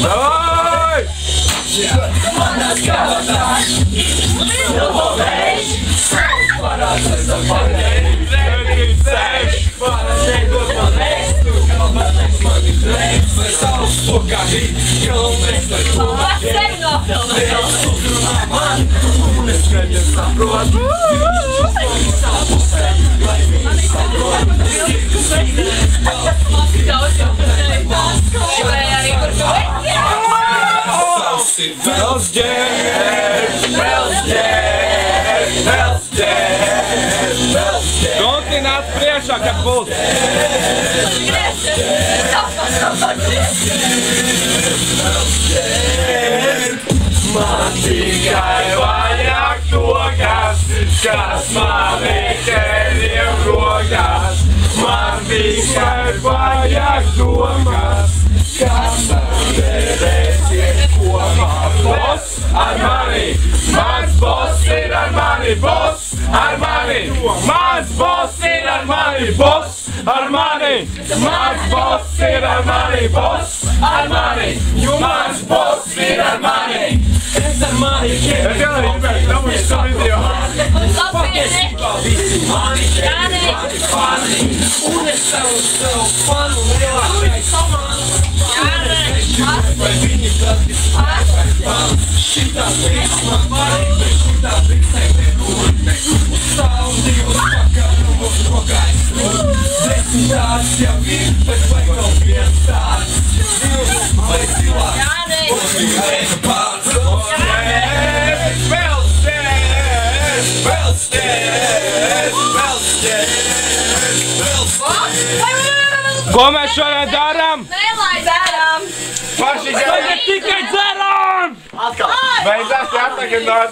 Dawaj! Konti nāc priekšā, kad būs! Man tikai vajag to, kas mani ķeriem rokās. Man tikai vajag to, kas nevarēsies kopā. Boss ar mani, mans boss ir ar mani, boss ar mani. Mans boss ir ar mani, boss ar mani. Mans boss ir ar mani, boss ar mani. Jo mans boss ir ar mani. Es ar mani ķeriem rokās. Visi mani ķeriem fani. Un es savu fanu lielākais komāns. Vai viņi tas ir pārspēr? Šitās lietas man patīk, bet šitās biksēm nerūk. Stāv divas pakaļumos rokās. 10 tāds jau ir, bet vai kaut viens tāds? Vai cilvēks? Un viņa reika pārds. Vēl stēs! Vēl stēs! Vēl stēs! Vēl stēs! Ko mēs šodien darām? Nelai darām! Paši tagad tikai dzeram! Atkal! Beidzās jāsaka, nāk